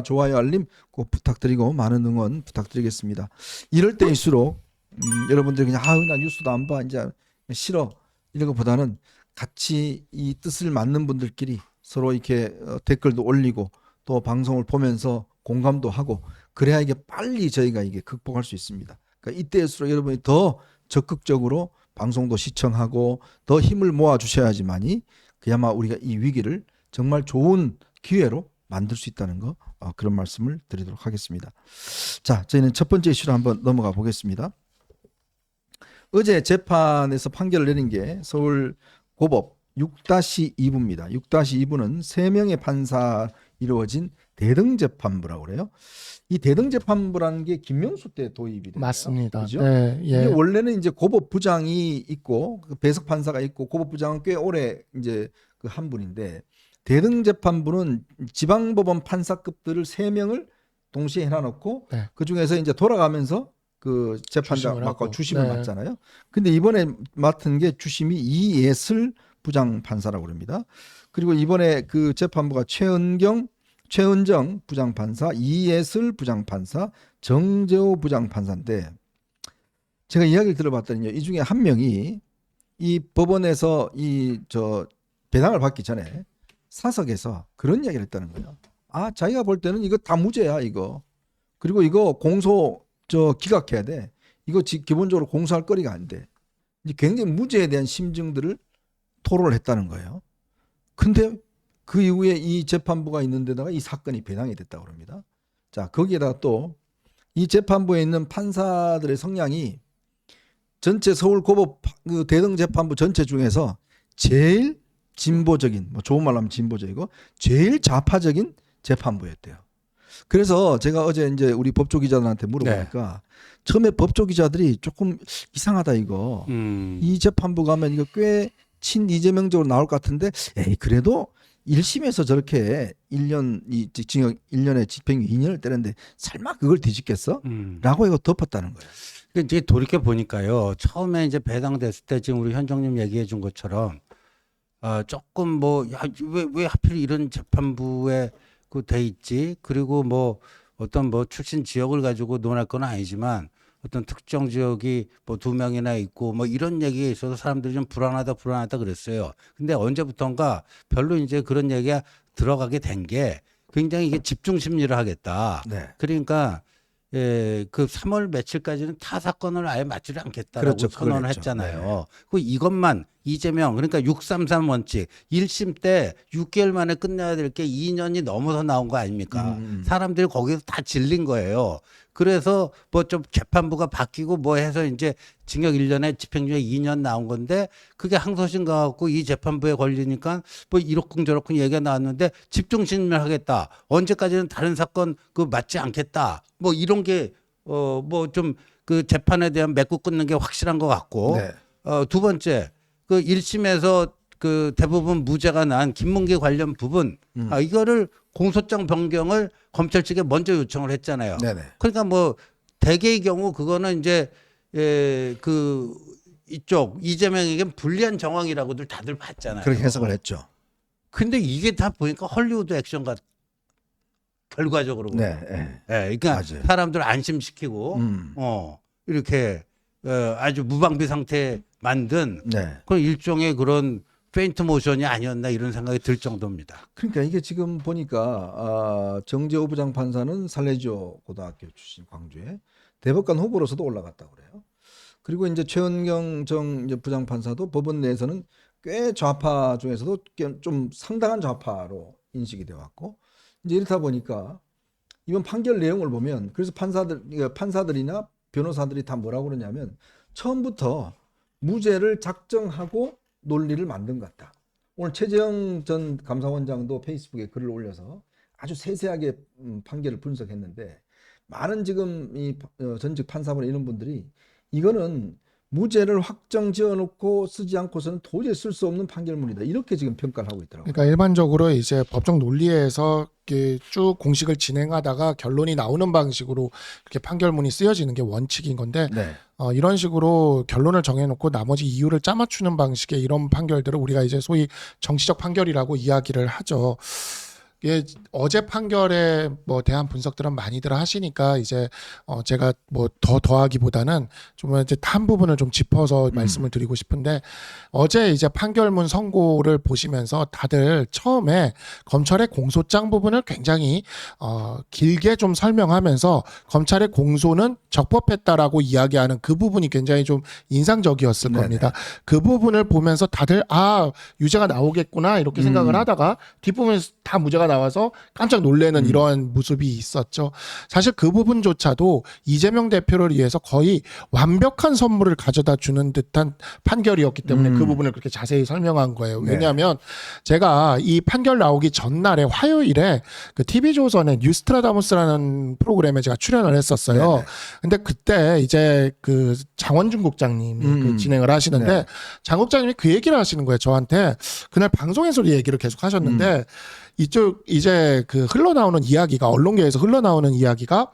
좋아요, 알림 꼭 부탁드리고 많은 응원 부탁드리겠습니다. 이럴 때일수록 여러분들 그냥 나 뉴스도 안 봐, 이제 싫어 이런 것보다는 같이 이 뜻을 맞는 분들끼리 서로 이렇게 댓글도 올리고 또 방송을 보면서 공감도 하고 그래야 이게 빨리 저희가 이게 극복할 수 있습니다. 그러니까 이때일수록 여러분이 더 적극적으로 방송도 시청하고 더 힘을 모아 주셔야지만이 그야마 우리가 이 위기를 정말 좋은 기회로 만들 수 있다는 거 그런 말씀을 드리도록 하겠습니다. 자, 저희는 첫 번째 이슈로 한번 넘어가 보겠습니다. 어제 재판에서 판결을 내린 게 서울 고법 6-2부입니다. 6-2부는 3명의 판사 이루어진 대등재판부라고 그래요. 이 대등재판부라는 게 김명수 때 도입이 됐어요. 맞습니다. 그죠? 네, 예. 이게 원래는 이제 고법부장이 있고 배석 판사가 있고 고법부장은 꽤 오래 이제 그 한 분인데 대등재판부는 지방법원 판사급들을 3명을 동시에 해놔놓고 네. 그 중에서 이제 돌아가면서 그 재판장 주심을 맡고 하고. 주심을 네. 맡잖아요. 근데 이번에 맡은 게 주심이 이예슬 부장 판사라고 합니다. 그리고 이번에 그 재판부가 최은정 부장 판사, 이예슬 부장 판사, 정재호 부장 판사인데 제가 이야기를 들어봤더니요. 이 중에 한 명이 이 법원에서 배당을 받기 전에 사석에서 그런 이야기를 했다는 거예요. 자기가 볼 때는 이거 다 무죄야, 이거. 그리고 이거 공소 기각해야 돼. 이거 기본적으로 공소할 거리가 안 돼. 이제 굉장히 무죄에 대한 심증들을 토로를 했다는 거예요. 근데 그 이후에 이 재판부가 있는 데다가 이 사건이 배당이 됐다고 합니다. 자, 거기에다가 또 이 재판부에 있는 판사들의 성향이 전체 서울 고법 그 대등재판부 전체 중에서 제일 진보적인, 좋은 말로 하면 진보적이고 제일 좌파적인 재판부였대요. 그래서 제가 어제 이제 우리 법조 기자들한테 물어보니까 처음에 법조 기자들이 조금 이상하다 이거. 이 재판부 가면 이거 꽤 친 이재명적으로 나올 것 같은데 그래도 1심에서 저렇게 1년 징역 1년에 집행유 2년을 때렸는데 설마 그걸 뒤집겠어? 라고 이거 덮었다는 거예요. 이제 돌이켜 보니까요. 처음에 이제 배당됐을 때 지금 우리 현정님 얘기해 준 것처럼 조금 왜 하필 이런 재판부에 그 돼 있지? 그리고 어떤 출신 지역을 가지고 논할 건 아니지만 어떤 특정 지역이 2명이나 있고 이런 얘기에 있어서 사람들이 좀 불안하다 그랬어요. 근데 언제부턴가 별로 이제 그런 얘기가 들어가게 된 게 굉장히 이게 집중 심리를 하겠다. 네. 그러니까 그 3월 며칠까지는 타 사건을 아예 맞지를 않겠다라고 그렇죠. 선언을 그랬죠. 했잖아요. 그 이것만 이재명 그러니까 633 원칙 1심 때 6개월 만에 끝내야 될 게 2년이 넘어서 나온 거 아닙니까? 사람들이 거기서 다 질린 거예요. 그래서 좀 재판부가 바뀌고 해서 이제 징역 1년에 집행유예 2년 나온 건데 그게 항소심 가갖고 이 재판부에 걸리니까 이렇쿵 저렇쿵 얘기가 나왔는데 집중심리를 하겠다. 언제까지는 다른 사건 맞지 않겠다. 이런 게 좀 그 재판에 대한 맺고 끊는 게 확실한 것 같고 두 번째 그 1심에서 그 대부분 무죄가 난 김문기 관련 부분 이거를 공소장 변경을 검찰 측에 먼저 요청을 했잖아요. 네네. 그러니까 대개의 경우 그거는 이제 그 이쪽 이재명에겐 불리한 정황이라고들 다들 봤잖아요. 그렇게 해석을 했죠. 근데 이게 다 보니까 헐리우드 액션 같 결과적으로. 네. 그러니까 맞아요. 사람들 안심시키고 이렇게 아주 무방비 상태에 만든 그런 일종의 그런 페인트 모션이 아니었나 이런 생각이 들 정도입니다. 그러니까 이게 지금 보니까 정재호 부장 판사는 살레지오 고등학교 출신 광주에 대법관 후보로서도 올라갔다고 그래요. 그리고 이제 최은경 이제 부장 판사도 법원 내에서는 꽤 좌파 중에서도 좀 상당한 좌파로 인식이 되어 왔고 이제 이렇다 보니까 이번 판결 내용을 보면 그래서 판사들이나 변호사들이 다 뭐라고 그러냐면 처음부터 무죄를 작정하고 논리를 만든 것 같다. 오늘 최재형 전 감사원장도 페이스북에 글을 올려서 아주 세세하게 판결을 분석했는데 많은 지금 이 전직 판사분 이런 분들이 이거는 무죄를 확정 지어놓고 쓰지 않고서는 도저히 쓸 수 없는 판결문이다. 이렇게 지금 평가를 하고 있더라고요. 그러니까 일반적으로 이제 법정 논리에서 이렇게 쭉 공식을 진행하다가 결론이 나오는 방식으로 그렇게 판결문이 쓰여지는 게 원칙인 건데 이런 식으로 결론을 정해놓고 나머지 이유를 짜맞추는 방식의 이런 판결들을 우리가 이제 소위 정치적 판결이라고 이야기를 하죠. 예, 어제 판결에 뭐 대한 분석들은 많이들 하시니까 이제 제가 뭐 더하기보다는 좀 이제 한 부분을 좀 짚어서 말씀을 드리고 싶은데 어제 이제 판결문 선고를 보시면서 다들 처음에 검찰의 공소장 부분을 굉장히 길게 좀 설명하면서 검찰의 공소는 적법했다라고 이야기하는 그 부분이 굉장히 좀 인상적이었을 네네. 겁니다. 그 부분을 보면서 다들 유죄가 나오겠구나 이렇게 생각을 하다가 뒷부분에서 다 무죄가 나와서 깜짝 놀라는 이러한 모습이 있었죠. 사실 그 부분조차도 이재명 대표를 위해서 거의 완벽한 선물을 가져다 주는 듯한 판결이었기 때문에 그 부분을 그렇게 자세히 설명한 거예요. 왜냐하면 제가 이 판결 나오기 전날에 화요일에 그 TV조선의 뉴스트라다무스라는 프로그램에 제가 출연을 했었어요. 네네. 근데 그때 이제 그 장원준 국장님이 그 진행을 하시는데 네. 장 국장님이 그 얘기를 하시는 거예요. 저한테 그날 방송에서 이 얘기를 계속 하셨는데 이쪽 이제 그 흘러나오는 이야기가 언론계에서 흘러나오는 이야기가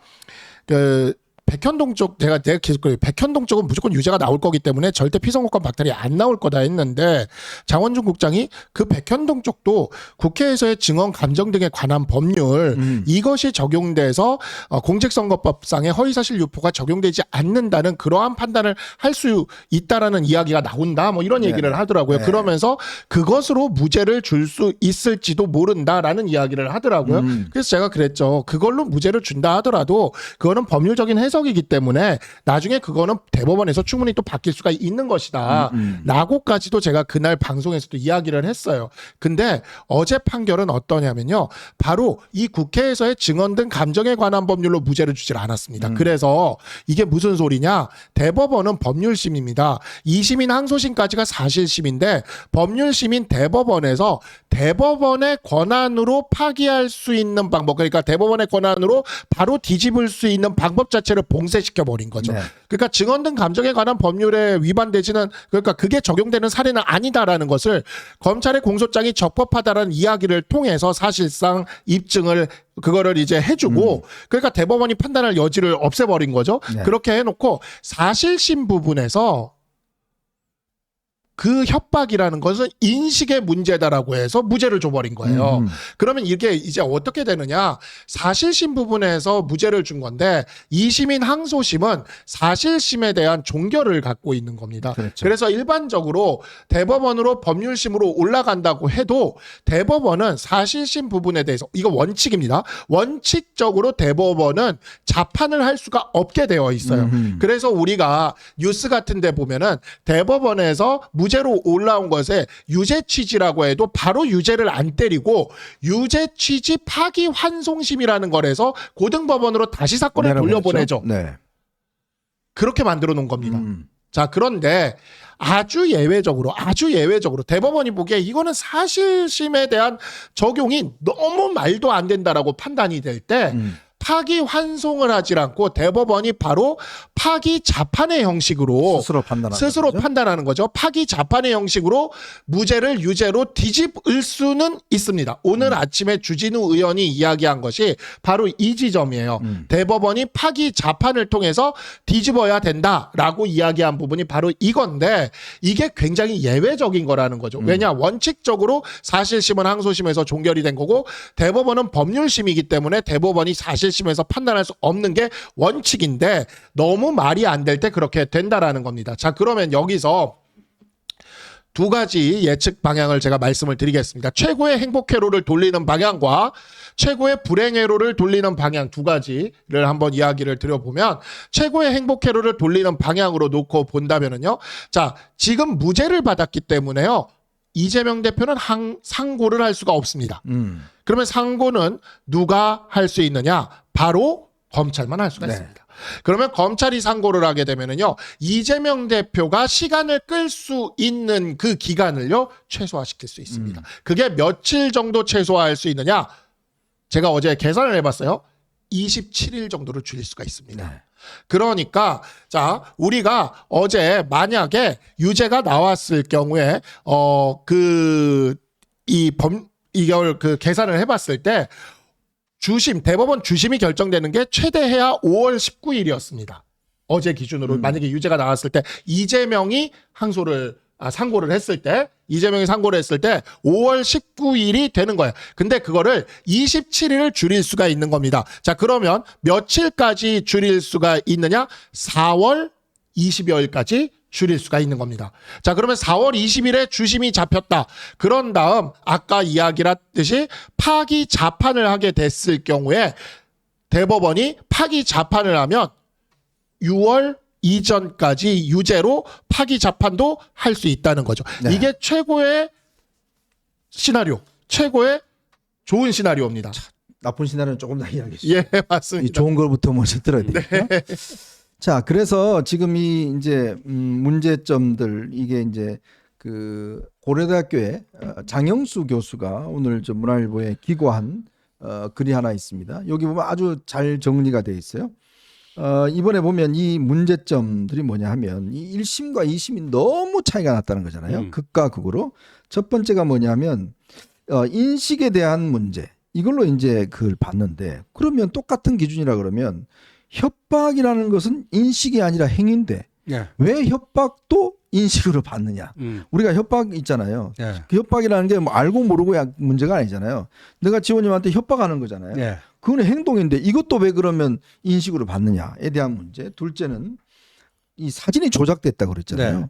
그 백현동 쪽 내가 계속 그래요. 백현동 쪽은 무조건 유죄가 나올 거기 때문에 절대 피선거권 박탈이 안 나올 거다 했는데 장원준 국장이 그 백현동 쪽도 국회에서의 증언 감정 등에 관한 법률 이것이 적용돼서 공직선거법상의 허위사실 유포가 적용되지 않는다는 그러한 판단을 할 수 있다라는 이야기가 나온다 뭐 이런 얘기를 하더라고요. 그러면서 그것으로 무죄를 줄 수 있을지도 모른다라는 이야기를 하더라고요. 그래서 제가 그랬죠. 그걸로 무죄를 준다 하더라도 그거는 법률적인 해석이기 때문에 나중에 그거는 대법원에서 충분히 또 바뀔 수가 있는 것이다. 라고까지도 제가 그날 방송에서도 이야기를 했어요. 근데 어제 판결은 어떠냐면요. 바로 이 국회에서의 증언 등 감정에 관한 법률로 무죄를 주질 않았습니다. 그래서 이게 무슨 소리냐. 대법원은 법률심입니다. 2심인 항소심까지가 사실심인데 법률심인 대법원에서 대법원의 권한으로 파기할 수 있는 방법, 그러니까 대법원의 권한으로 바로 뒤집을 수 있는 방법 자체를 봉쇄시켜 버린 거죠. 네. 그러니까 증언 등 감정에 관한 법률에 위반되지는 그러니까 그게 적용되는 사례는 아니다라는 것을 검찰의 공소장이 적법하다라는 이야기를 통해서 사실상 입증을 그거를 이제 해주고 그러니까 대법원이 판단할 여지를 없애버린 거죠. 네. 그렇게 해놓고 사실심 부분에서 그 협박이라는 것은 인식의 문제다라고 해서 무죄를 줘버린 거예요. 그러면 이게 이제 어떻게 되느냐. 사실심 부분에서 무죄를 준 건데 2심인 항소심은 사실심에 대한 종결을 갖고 있는 겁니다. 그렇죠. 그래서 일반적으로 대법원으로 법률심으로 올라간다고 해도 대법원은 사실심 부분에 대해서 이거 원칙입니다. 원칙적으로 대법원은 자판을 할 수가 없게 되어 있어요. 그래서 우리가 뉴스 같은 데 보면은 대법원에서 무죄로 올라온 것에 유죄 취지라고 해도 바로 유죄를 안 때리고 유죄 취지 파기 환송심이라는 거래서 고등법원으로 다시 사건을 돌려보내죠. 네. 그렇게 만들어 놓은 겁니다. 자, 그런데 아주 예외적으로 대법원이 보기에 이거는 사실심에 대한 적용이 너무 말도 안 된다라고 판단이 될 때 파기 환송을 하지 않고 대법원이 바로 파기 자판의 형식으로 스스로 판단하는 거죠. 파기 자판의 형식으로 무죄를 유죄로 뒤집을 수는 있습니다. 오늘 아침에 주진우 의원이 이야기한 것이 바로 이 지점이에요. 대법원이 파기 자판을 통해서 뒤집어야 된다라고 이야기한 부분이 바로 이건데 이게 굉장히 예외적인 거라는 거죠. 왜냐? 원칙적으로 사실심은 항소심에서 종결이 된 거고 대법원은 법률심이기 때문에 대법원이 사실심에서 판단할 수 없는 게 원칙인데 너무 말이 안 될 때 그렇게 된다라는 겁니다. 자, 그러면 여기서 두 가지 예측 방향을 제가 말씀을 드리겠습니다. 최고의 행복회로를 돌리는 방향과 최고의 불행회로를 돌리는 방향 두 가지를 한번 이야기를 드려보면 최고의 행복회로를 돌리는 방향으로 놓고 본다면은요. 자, 지금 무죄를 받았기 때문에요. 이재명 대표는 상고를 할 수가 없습니다. 그러면 상고는 누가 할 수 있느냐? 바로 검찰만 할 수가 있습니다. 그러면 검찰이 상고를 하게 되면은요, 이재명 대표가 시간을 끌 수 있는 그 기간을요, 최소화시킬 수 있습니다. 그게 며칠 정도 최소화할 수 있느냐? 제가 어제 계산을 해봤어요. 27일 정도를 줄일 수가 있습니다. 네. 그러니까 자 우리가 어제 만약에 유죄가 나왔을 경우에 이걸 그 계산을 해봤을 때 대법원 주심이 결정되는 게 최대해야 5월 19일이었습니다. 어제 기준으로 만약에 유죄가 나왔을 때 이재명이 항소를 상고를 했을 때 이재명이 상고를 했을 때 5월 19일이 되는 거예요. 근데 그거를 27일을 줄일 수가 있는 겁니다. 자, 그러면 며칠까지 줄일 수가 있느냐? 4월 20여일까지 줄일 수가 있는 겁니다. 자, 그러면 4월 20일에 주심이 잡혔다. 그런 다음 아까 이야기했듯이 파기 자판을 하게 됐을 경우에 대법원이 파기 자판을 하면 6월 이전까지 유죄로 파기 자판도 할 수 있다는 거죠. 네. 이게 최고의 시나리오, 최고의 좋은 시나리오입니다. 나쁜 시나리오는 조금 더 이야기해 주시죠. 예, 맞습니다. 이 좋은 걸부터 먼저 들어야 되겠죠. 자, 그래서 지금 이 이제 문제점들 이게 이제 그 고려대학교의 장영수 교수가 오늘 저 문화일보에 기고한 글이 하나 있습니다. 여기 보면 아주 잘 정리가 되어 있어요. 이번에 보면 이 문제점들이 뭐냐 하면 이 1심과 2심이 너무 차이가 났다는 거잖아요. 극과 극으로. 첫 번째가 뭐냐면 인식에 대한 문제. 이걸로 이제 그걸 봤는데 그러면 똑같은 기준이라 그러면 협박이라는 것은 인식이 아니라 행위인데 예. 왜 협박도 인식으로 받느냐. 우리가 협박 있잖아요. 예. 그 협박이라는 게 뭐 알고 모르고 문제가 아니잖아요. 내가 지원님한테 협박하는 거잖아요. 예. 그건 행동인데 이것도 왜 그러면 인식으로 받느냐에 대한 문제. 둘째는 이 사진이 조작됐다고 그랬잖아요. 네.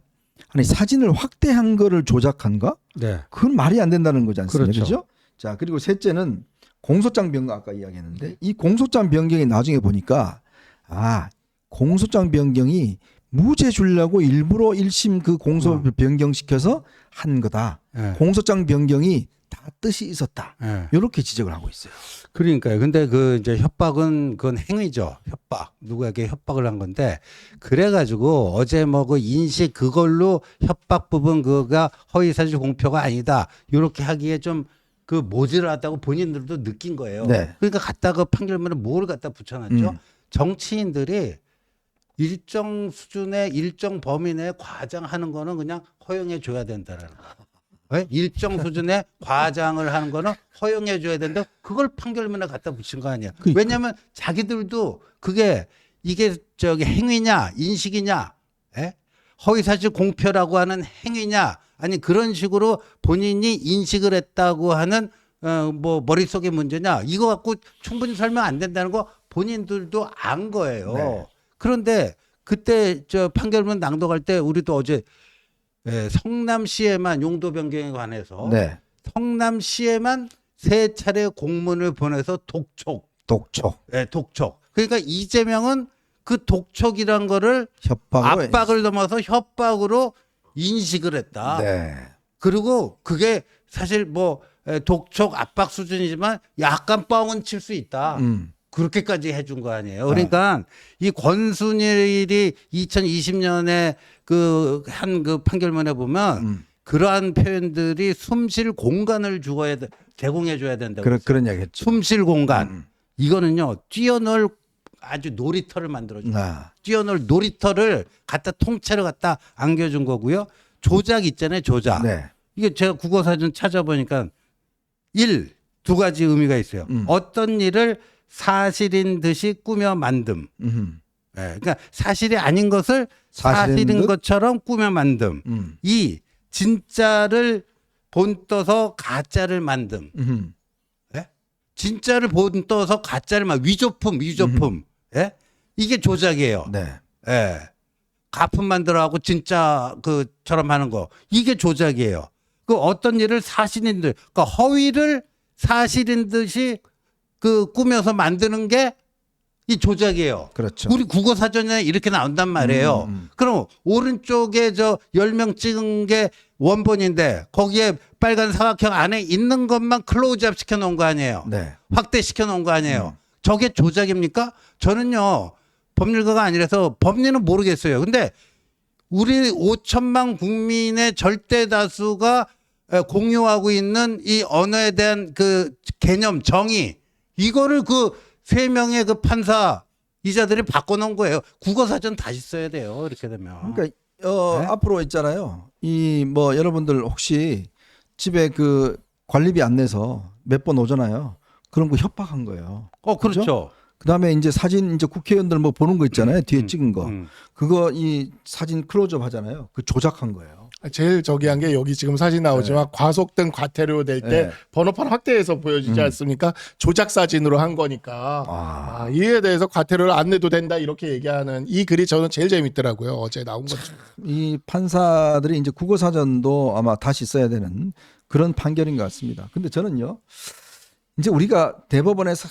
아니 사진을 확대한 거를 조작한가? 네. 그건 말이 안 된다는 거지 않습니까? 그렇죠. 그렇죠? 자, 그리고 셋째는 공소장 변경 아까 이야기했는데 이 공소장 변경이 나중에 보니까 공소장 변경이 무죄 주려고 일부러 1심 그 공소 변경시켜서 한 거다. 예. 공소장 변경이 다 뜻이 있었다. 예. 이렇게 지적을 하고 있어요. 그러니까요. 근데 그 이제 협박은 그건 행위죠. 협박. 누구에게 협박을 한 건데 그래가지고 어제 뭐 그 인식 그걸로 협박 부분 그거가 허위사실 공표가 아니다. 이렇게 하기에 좀 그 모질하다고 본인들도 느낀 거예요. 네. 그러니까 갖다가 판결문에 뭘 갖다 붙여놨죠. 정치인들이 일정 수준의 일정 범위 내에 과장하는 거는 그냥 허용해 줘야 된다라는 거. 왜? 일정 수준의 과장을 하는 거는 허용해 줘야 된다. 그걸 판결문에 갖다 붙인 거 아니야. 그러니까. 왜냐하면 자기들도 그게 이게 저기 행위냐 인식이냐, 허위사실 공표라고 하는 행위냐, 아니 그런 식으로 본인이 인식을 했다고 하는 뭐 머릿속의 문제냐, 이거 갖고 충분히 설명 안 된다는 거 본인들도 안 거예요. 네. 그런데 그때 저 판결문 낭독할 때 우리도 어제 성남시에만 용도 변경에 관해서 네. 성남시에만 3차례 공문을 보내서 독촉. 독촉. 그러니까 이재명은 그 독촉이란 거를 협박으로 압박을 넘어서 협박으로 인식을 했다. 네. 그리고 그게 사실 뭐 독촉 압박 수준이지만 약간 뻥은 칠 수 있다. 그렇게까지 해준 거 아니에요. 그러니까 이 권순일이 2020년에 그 한 그 판결문에 보면 그러한 표현들이 숨쉴 공간을 제공해 줘야 된다고. 그런 이야기했죠. 숨쉴 공간. 이거는요. 뛰어놀 아주 놀이터를 만들어준 거예요. 뛰어놀 놀이터를 갖다 통째로 갖다 안겨준 거고요. 조작 있잖아요. 조작. 네. 이게 제가 국어사전 찾아보니까 2 가지 의미가 있어요. 어떤 일을 사실인 듯이 꾸며 만듦. 그러니까 사실이 아닌 것을 사실인 것처럼 꾸며 만듦. 2 진짜를 본떠서 가짜를 만듦. 진짜를 본떠서 가짜를 위조품. 이게 조작이에요. 네. 가품 만들어하고 진짜 그처럼 하는 거. 이게 조작이에요. 그 어떤 일을 사실인 듯, 그러니까 허위를 사실인 듯이 꾸며서 만드는 게 이 조작이에요. 그렇죠. 우리 국어 사전에 이렇게 나온단 말이에요. 그럼 오른쪽에 10명 찍은 게 원본인데 거기에 빨간 사각형 안에 있는 것만 클로즈업 시켜 놓은 거 아니에요. 네. 확대 시켜 놓은 거 아니에요. 저게 조작입니까? 저는요. 법률가가 아니라서 법리는 모르겠어요. 근데 우리 5천만 국민의 절대 다수가 공유하고 있는 이 언어에 대한 그 개념, 정의, 이거를 3명의 판사 이자들이 바꿔놓은 거예요. 국어사전 다시 써야 돼요. 이렇게 되면. 그러니까 앞으로 있잖아요. 여러분들 혹시 집에 관리비 안 내서 몇 번 오잖아요. 그런 거 협박한 거예요. 그렇죠. 그다음에 이제 사진 이제 국회의원들 보는 거 있잖아요. 뒤에 찍은 거. 그거 이 사진 클로즈업 하잖아요. 그 조작한 거예요. 제일 저기한 게 여기 지금 사진 나오지만 과속 등 과태료 낼 때 네. 번호판 확대해서 보여주지 않습니까? 조작 사진으로 한 거니까 이에 대해서 과태료를 안 내도 된다 이렇게 얘기하는 이 글이 저는 제일 재밌더라고요. 어제 나온 것 중에. 이 판사들이 이제 국어사전도 아마 다시 써야 되는 그런 판결인 것 같습니다. 근데 저는요, 이제 우리가 대법원에서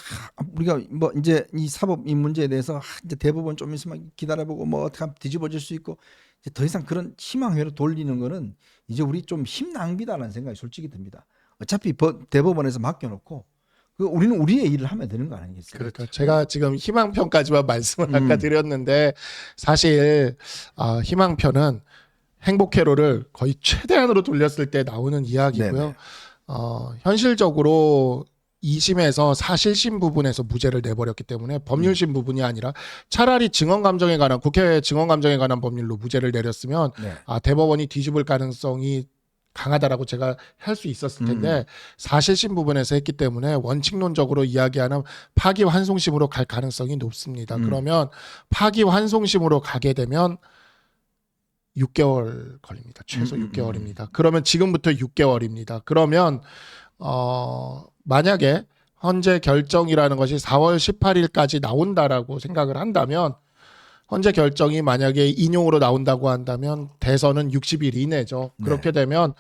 우리가 뭐 이제 이 사법 이 문제에 대해서 이제 대법원 좀 있으면 기다려보고 뭐 어떻게 하면 뒤집어질 수 있고 이제 더 이상 그런 희망회로 돌리는 거는 이제 우리 좀 힘 낭비다라는 생각이 솔직히 듭니다. 어차피 대법원에서 맡겨놓고 우리는 우리의 일을 하면 되는 거 아니겠어요? 그러니까 제가 지금 희망편까지만 말씀을 아까 드렸는데 사실 희망편은 행복회로를 거의 최대한으로 돌렸을 때 나오는 이야기고요. 네네. 현실적으로 2심에서 사실심 부분에서 무죄를 내버렸기 때문에 법률심 부분이 아니라 차라리 증언감정에 관한 국회 증언감정에 관한 법률로 무죄를 내렸으면 네. 대법원이 뒤집을 가능성이 강하다라고 제가 할 수 있었을 텐데 사실심 부분에서 했기 때문에 원칙론적으로 이야기하는 파기환송심으로 갈 가능성이 높습니다. 그러면 파기환송심으로 가게 되면 6개월 걸립니다. 최소 6개월입니다. 그러면 지금부터 6개월입니다. 그러면 만약에 헌재 결정이라는 것이 4월 18일까지 나온다라고 생각을 한다면 헌재 결정이 만약에 인용으로 나온다고 한다면 대선은 60일 이내죠. 그렇게 되면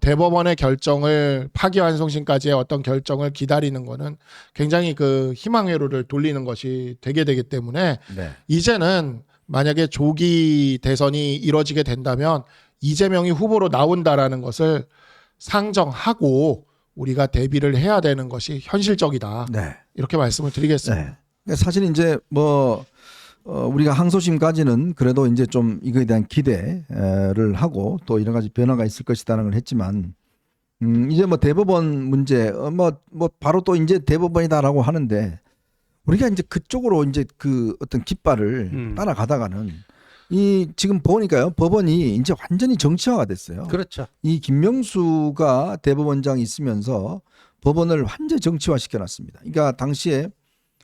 대법원의 결정을 파기환송심까지의 어떤 결정을 기다리는 거는 굉장히 그 희망회로를 돌리는 것이 되게 되기 때문에 이제는 만약에 조기 대선이 이뤄지게 된다면 이재명이 후보로 나온다라는 것을 상정하고 우리가 대비를 해야 되는 것이 현실적이다. 이렇게 말씀을 드리겠습니다. 사실 이제 뭐 우리가 항소심까지는 그래도 이제 좀 이거에 대한 기대를 하고 또 이런 가지 변화가 있을 것이다라는 걸 했지만 이제 뭐 대법원 문제 뭐 바로 또 이제 대법원이다라고 하는데 우리가 이제 그쪽으로 이제 그 어떤 깃발을 따라가다가는 이 지금 보니까요 법원이 이제 완전히 정치화가 됐어요. 그렇죠. 이 김명수가 대법원장이 있으면서 법원을 완전 정치화 시켜놨습니다. 그러니까 당시에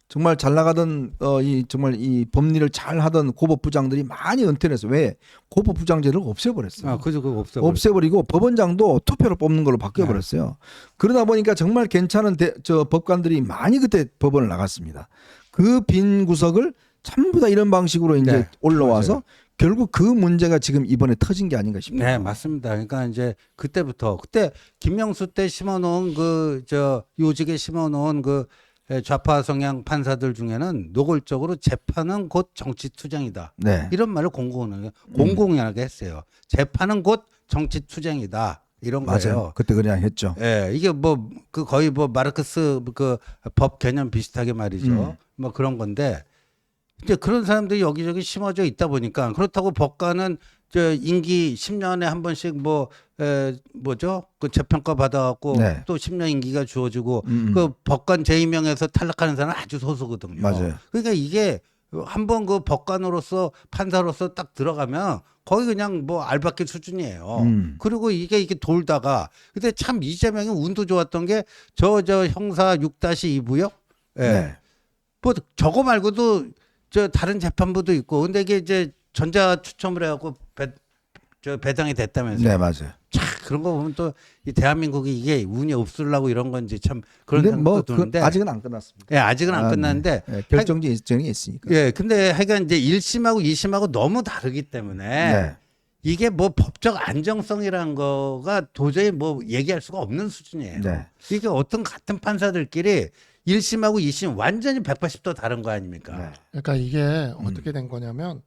정말 잘 나가던 이 정말 이 법리를 잘 하던 고법부장들이 많이 은퇴를 했어요. 왜? 고법부장제를 없애버렸어요. 그죠. 그거 없애버리고 법원장도 투표로 뽑는 걸로 바뀌어버렸어요. 그러다 보니까 정말 괜찮은 저 법관들이 많이 그때 법원을 나갔습니다. 그 빈 구석을 전부 다 이런 방식으로 이제 올라와서 맞아요. 결국 그 문제가 지금 이번에 터진 게 아닌가 싶어요. 네, 맞습니다. 그러니까 이제 그때 김명수 때 심어놓은 요직에 심어놓은 좌파 성향 판사들 중에는 노골적으로 재판은 곧 정치 투쟁이다. 이런 말을 공공연하게 했어요. 재판은 곧 정치 투쟁이다. 이런 맞아요. 거예요. 그때 그냥 했죠. 예, 이게 거의 마르크스 법 개념 비슷하게 말이죠. 뭐 그런 건데 이제 그런 사람들이 여기저기 심어져 있다 보니까 그렇다고 법관은 임기 10년에 한 번씩 그 재평가 받아갖고 또 10년 임기가 주어지고 그 법관 재임명해서 탈락하는 사람은 아주 소수거든요. 맞아요. 그러니까 이게 한번 그 법관으로서 판사로서 딱 들어가면 거의 그냥 알바끼 수준이에요. 그리고 이게 돌다가 근데 참 이재명이 운도 좋았던 게 저 형사 6-2부요. 예. 뭐 저거 말고도 다른 재판부도 있고 근데 이게 이제 전자 추첨을 해갖고 배당이 됐다면서요. 네, 맞아요. 참 그런 거 보면 또 이 대한민국이 이게 운이 없으려고 이런 건지 참 그런 근데 생각도 드는데 아직은 안 끝났습니다. 예, 아직은 안 끝났는데 결정지 일정이 있으니까. 예, 근데 하여간 이제 1심하고 2심하고 너무 다르기 때문에 이게 법적 안정성이라는 거가 도저히 얘기할 수가 없는 수준이에요. 이게 어떤 같은 판사들끼리 1심하고 2심 완전히 180도 다른 거 아닙니까? 그러니까 이게 어떻게 된 거냐면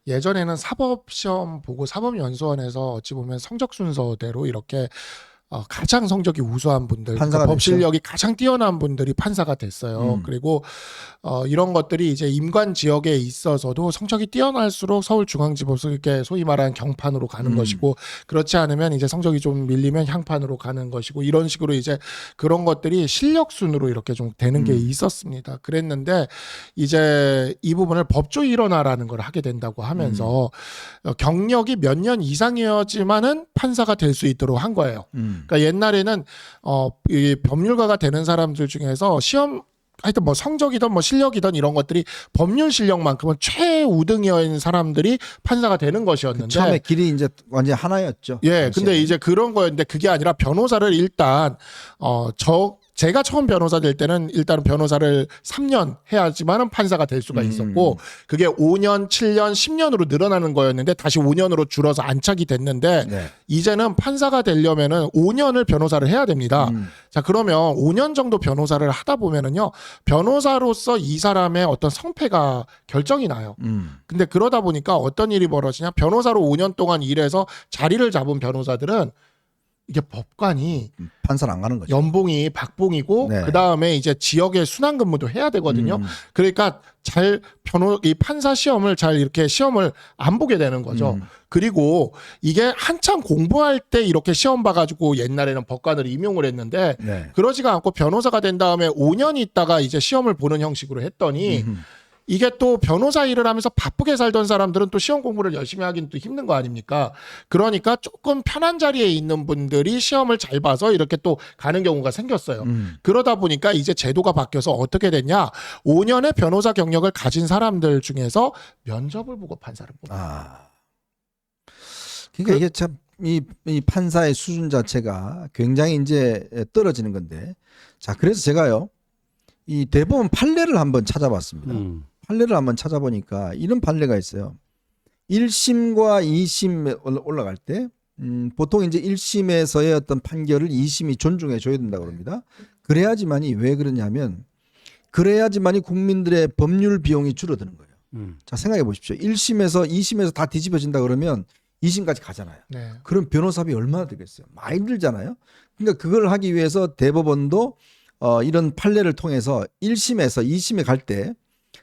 예전에는 사법시험 보고 사법연수원에서 어찌 보면 성적 순서대로 이렇게 가장 성적이 우수한 분들, 판사가 법 실력이 가장 뛰어난 분들이 판사가 됐어요. 그리고 이런 것들이 이제 임관 지역에 있어서도 성적이 뛰어날수록 서울중앙지법에서 이렇게 소위 말하는 경판으로 가는 것이고 그렇지 않으면 이제 성적이 좀 밀리면 향판으로 가는 것이고 이런 식으로 이제 그런 것들이 실력 순으로 이렇게 좀 되는 게 있었습니다. 그랬는데 이제 이 부분을 법조 일원화라는 걸 하게 된다고 하면서 경력이 몇 년 이상이어야지만은 판사가 될 수 있도록 한 거예요. 그러니까 옛날에는 이 법률가가 되는 사람들 중에서 시험 하여튼 뭐 성적이든 뭐 실력이든 이런 것들이 법률 실력만큼은 최우등인 사람들이 판사가 되는 것이었는데 처음에 길이 이제 완전 하나였죠. 예, 당시에. 근데 이제 그런 거였는데 그게 아니라 변호사를 일단 제가 처음 변호사 될 때는 일단은 변호사를 3년 해야지만은 판사가 될 수가 있었고 그게 5년, 7년, 10년으로 늘어나는 거였는데 다시 5년으로 줄어서 안착이 됐는데 네. 이제는 판사가 되려면은 5년을 변호사를 해야 됩니다. 자, 그러면 5년 정도 변호사를 하다 보면은요. 변호사로서 이 사람의 어떤 성패가 결정이 나요. 근데 그러다 보니까 어떤 일이 벌어지냐? 변호사로 5년 동안 일해서 자리를 잡은 변호사들은 이게 법관이 판사를 안 가는 거죠. 연봉이 박봉이고 네. 그다음에 이제 지역에 순환 근무도 해야 되거든요. 그러니까 이 판사 시험을 잘 이렇게 시험을 안 보게 되는 거죠. 그리고 이게 한참 공부할 때 이렇게 시험 봐가지고 옛날에는 법관을 임용을 했는데 네. 그러지가 않고 변호사가 된 다음에 5년 있다가 이제 시험을 보는 형식으로 했더니 이게 또 변호사 일을 하면서 바쁘게 살던 사람들은 또 시험 공부를 열심히 하긴 또 힘든 거 아닙니까? 그러니까 조금 편한 자리에 있는 분들이 시험을 잘 봐서 이렇게 또 가는 경우가 생겼어요. 그러다 보니까 이제 제도가 바뀌어서 어떻게 됐냐? 5년의 변호사 경력을 가진 사람들 중에서 면접을 보고 판사를 뽑아요. 그러니까 이게 참 이 판사의 수준 자체가 굉장히 이제 떨어지는 건데, 자 그래서 제가요 이 대법원 판례를 한번 찾아봤습니다. 판례를 한번 찾아보니까 이런 판례가 있어요. 1심과 2심 올라갈 때 보통 이제 1심에서의 어떤 판결을 2심이 존중해 줘야 된다고 합니다. 그래야지만이 왜 그러냐면 그래야지만이 국민들의 법률 비용이 줄어드는 거예요. 자 생각해 보십시오. 1심에서 2심에서 다 뒤집어진다 그러면 2심까지 가잖아요. 네. 그럼 변호사비 얼마나 들겠어요? 많이 들잖아요. 그러니까 그걸 하기 위해서 대법원도 이런 판례를 통해서 1심에서 2심에 갈 때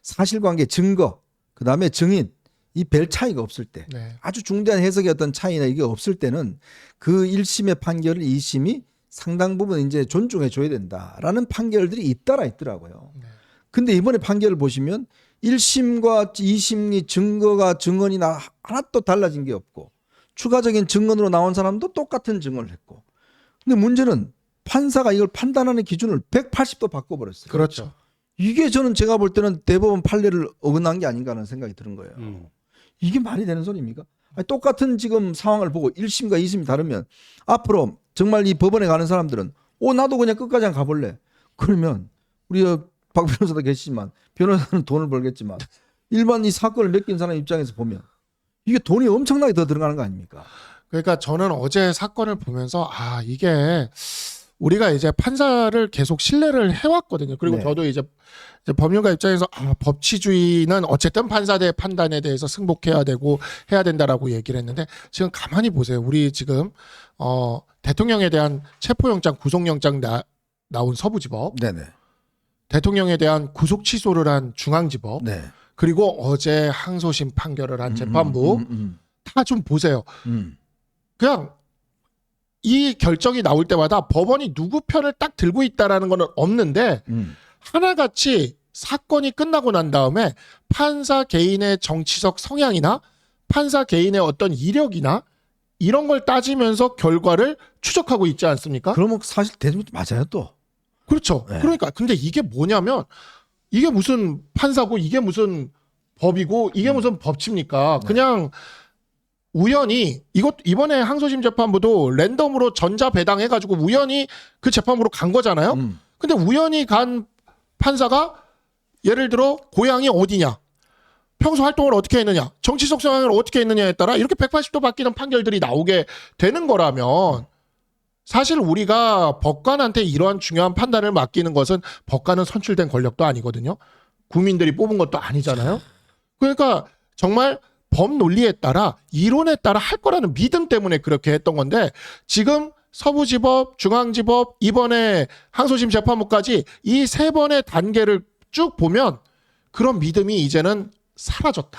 사실관계 증거, 그다음에 증인 이 별 차이가 없을 때 네. 아주 중대한 해석의 어떤 차이나 이게 없을 때는 그 1심의 판결을 2심이 상당 부분 이제 존중해 줘야 된다라는 판결들이 잇따라 있더라고요. 네. 근데 이번에 판결을 보시면 1심과 2심이 증거가 증언이나 하나도 달라진 게 없고 추가적인 증언으로 나온 사람도 똑같은 증언을 했고 근데 문제는 판사가 이걸 판단하는 기준을 180도 바꿔버렸어요. 그렇죠. 이게 저는 제가 볼 때는 대법원 판례를 어긋난 게 아닌가 하는 생각이 드는 거예요. 이게 말이 되는 소리입니까? 아니, 똑같은 지금 상황을 보고 1심과 2심이 다르면 앞으로 정말 이 법원에 가는 사람들은 나도 그냥 끝까지 한 가볼래. 그러면 우리 박 변호사도 계시지만 변호사는 돈을 벌겠지만 일반 이 사건을 맡긴 사람 입장에서 보면 이게 돈이 엄청나게 더 들어가는 거 아닙니까? 그러니까 저는 어제 사건을 보면서 이게 우리가 이제 판사를 계속 신뢰를 해왔거든요. 그리고 네. 저도 이제 법률가 입장에서 법치주의는 어쨌든 판사의 판단에 대해서 승복해야 되고 해야 된다라고 얘기를 했는데 지금 가만히 보세요. 우리 지금 대통령에 대한 체포영장, 구속영장 나온 서부지법, 네네. 대통령에 대한 구속 취소를 한 중앙지법, 네. 그리고 어제 항소심 판결을 한 재판부 다 좀 보세요. 그냥 이 결정이 나올 때마다 법원이 누구 편을 딱 들고 있다라는 거는 없는데 하나같이 사건이 끝나고 난 다음에 판사 개인의 정치적 성향이나 판사 개인의 어떤 이력이나 이런 걸 따지면서 결과를 추적하고 있지 않습니까? 그러면 사실 대부분 맞아요 또. 그렇죠. 네. 그러니까 근데 이게 뭐냐면 이게 무슨 판사고 이게 무슨 법이고 이게 무슨 법치입니까? 그냥 우연히 이번에 항소심 재판부도 랜덤으로 전자 배당해가지고 우연히 그 재판부로 간 거잖아요. 근데 우연히 간 판사가 예를 들어 고향이 어디냐, 평소 활동을 어떻게 했느냐, 정치적 성향을 어떻게 했느냐에 따라 이렇게 180도 바뀌는 판결들이 나오게 되는 거라면 사실 우리가 법관한테 이러한 중요한 판단을 맡기는 것은 법관은 선출된 권력도 아니거든요. 국민들이 뽑은 것도 아니잖아요. 그러니까 정말 법 논리에 따라 이론에 따라 할 거라는 믿음 때문에 그렇게 했던 건데 지금 서부지법, 중앙지법, 이번에 항소심 재판부까지 이 세 번의 단계를 쭉 보면 그런 믿음이 이제는 사라졌다.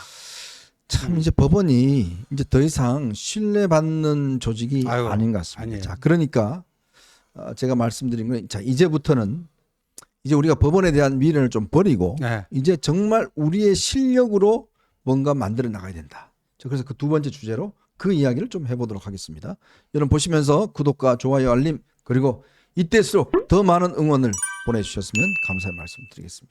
참 이제 법원이 이제 더 이상 신뢰받는 조직이 아닌 것 같습니다. 아니에요. 자, 그러니까 제가 말씀드린 건 자, 이제부터는 이제 우리가 법원에 대한 미련을 좀 버리고 네. 이제 정말 우리의 실력으로 뭔가 만들어 나가야 된다. 자, 그래서 그 두 번째 주제로 그 이야기를 좀 해보도록 하겠습니다. 여러분 보시면서 구독과 좋아요, 알림 그리고 이때일수록 더 많은 응원을 보내주셨으면 감사의 말씀드리겠습니다.